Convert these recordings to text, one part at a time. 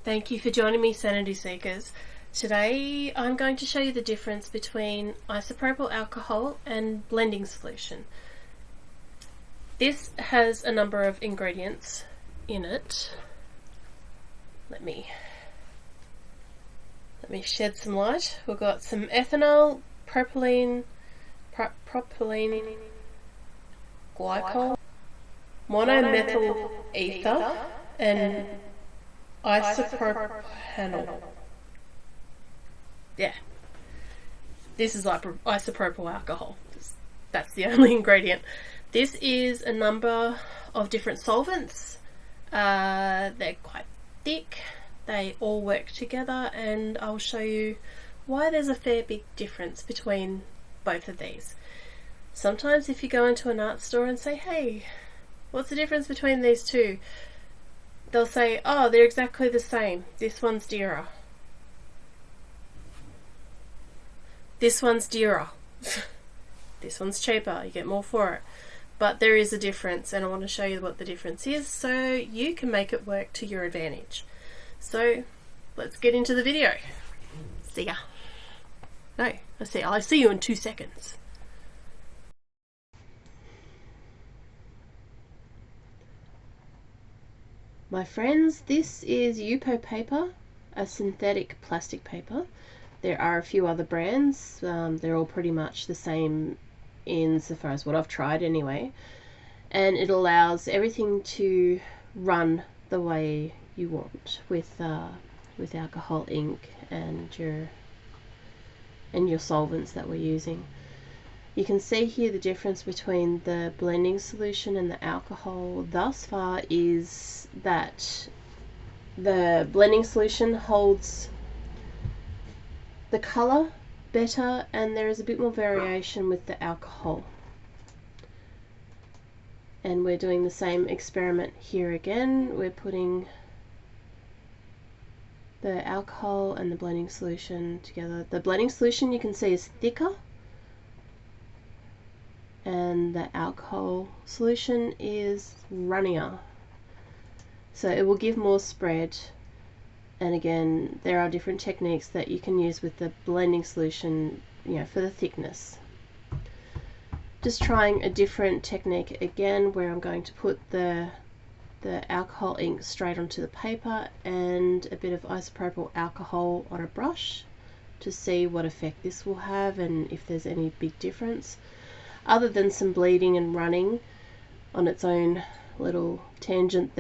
Thank you for joining me, Sanity Seekers. Today I'm going to show you the difference between isopropyl alcohol and blending solution. This has a number of ingredients in it. Let me shed some light. We've got some ethanol, propylene glycol, monomethyl ether, and isopropyl. Yeah, this is like isopropyl alcohol. That's the only ingredient. This is a number of different solvents. They're quite thick. They all work together, and I'll show you why there's a fair big difference between both of these. Sometimes if you go into an art store and say, hey, what's the difference between these two? They'll say, oh, they're exactly the same. This one's dearer. This one's dearer. This one's cheaper. You get more for it. But there is a difference, and I want to show you what the difference is so you can make it work to your advantage. So let's get into the video. See ya. No, I'll see you in 2 seconds. My friends, this is Yupo paper, a synthetic plastic paper. There are a few other brands. They're all pretty much the same insofar as what I've tried anyway. And it allows everything to run the way you want with alcohol ink and your solvents that we're using. You can see here the difference between the blending solution and the alcohol thus far is that the blending solution holds the colour better, and there is a bit more variation with the alcohol. And we're doing the same experiment here again. We're putting the alcohol and the blending solution together. The blending solution, you can see, is thicker, and the alcohol solution is runnier, so it will give more spread. And again, there are different techniques that you can use with the blending solution, for the thickness. Just trying a different technique again, where I'm going to put the alcohol ink straight onto the paper and a bit of isopropyl alcohol on a brush to see what effect this will have and if there's any big difference. Other than some bleeding and running on its own little tangent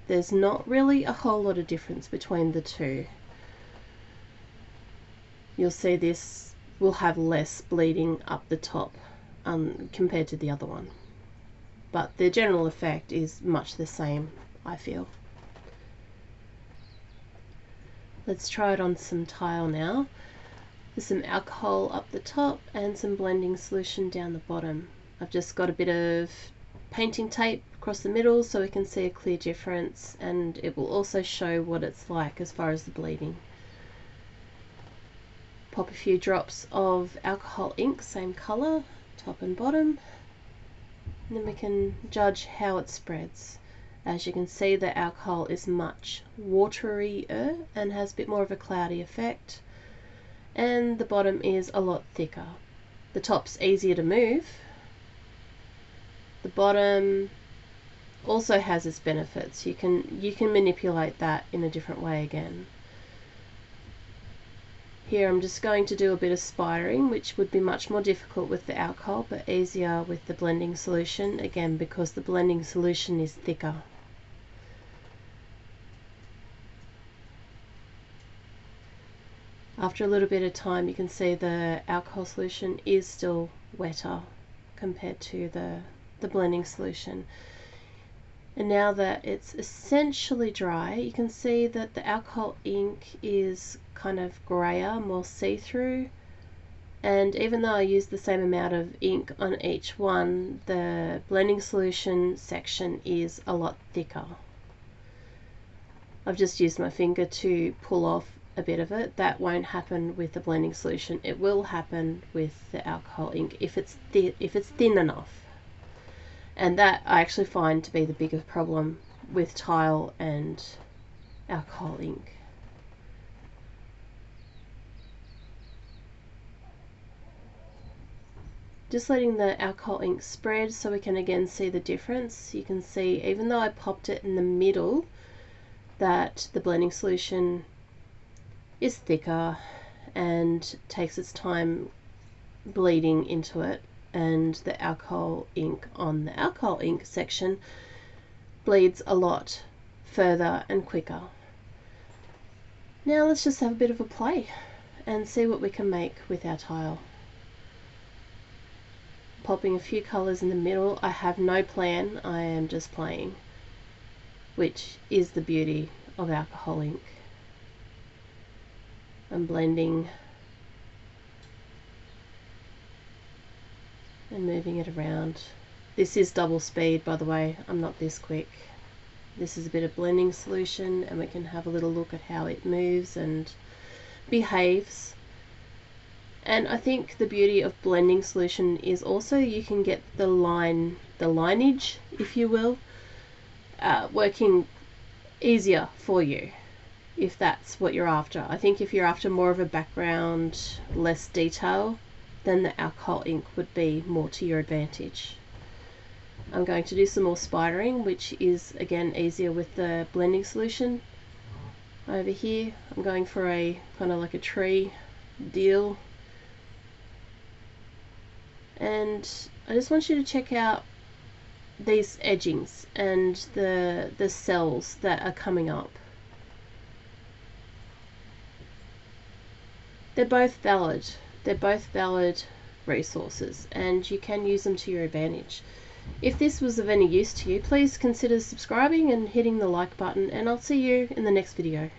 there's not really a whole lot of difference between the two. You'll see this will have less bleeding up the top compared to the other one. But the general effect is much the same, I feel. Let's try it on some tile now. There's some alcohol up the top and some blending solution down the bottom. I've just got a bit of painting tape across the middle so we can see a clear difference, and it will also show what it's like as far as the bleeding. Pop a few drops of alcohol ink, same colour, top and bottom, and then we can judge how it spreads. As you can see, the alcohol is much waterier and has a bit more of a cloudy effect, and the bottom is a lot thicker. The top's easier to move. The bottom also has its benefits. You can manipulate that in a different way again. Here I'm just going to do a bit of spidering, which would be much more difficult with the alcohol but easier with the blending solution, again because the blending solution is thicker. After a little bit of time, you can see the alcohol solution is still wetter compared to the blending solution. And now that it's essentially dry, you can see that the alcohol ink is kind of grayer, more see-through, and even though I used the same amount of ink on each one, the blending solution section is a lot thicker. I've just used my finger to pull off a bit of it. That won't happen with the blending solution. It will happen with the alcohol ink if it's thin enough. And that I actually find to be the biggest problem with tile and alcohol ink. Just letting the alcohol ink spread so we can again see the difference. You can see, even though I popped it in the middle, that the blending solution is thicker and takes its time bleeding into it, and the alcohol ink on the alcohol ink section bleeds a lot further and quicker. Now let's just have a bit of a play and see what we can make with our tile. Popping a few colours in the middle. I have no plan, I am just playing, which is the beauty of alcohol ink. I'm blending and moving it around. This is double speed, by the way, I'm not this quick. This is a bit of blending solution, and we can have a little look at how it moves and behaves. And I think the beauty of blending solution is also you can get the lineage, if you will, working easier for you, if that's what you're after. I think if you're after more of a background, less detail, then the alcohol ink would be more to your advantage. I'm going to do some more spidering, which is again easier with the blending solution. Over here I'm going for a kind of like a tree deal, and I just want you to check out these edgings and the cells that are coming up. They're both valid. They're both valid resources, and you can use them to your advantage. If this was of any use to you, please consider subscribing and hitting the like button, and I'll see you in the next video.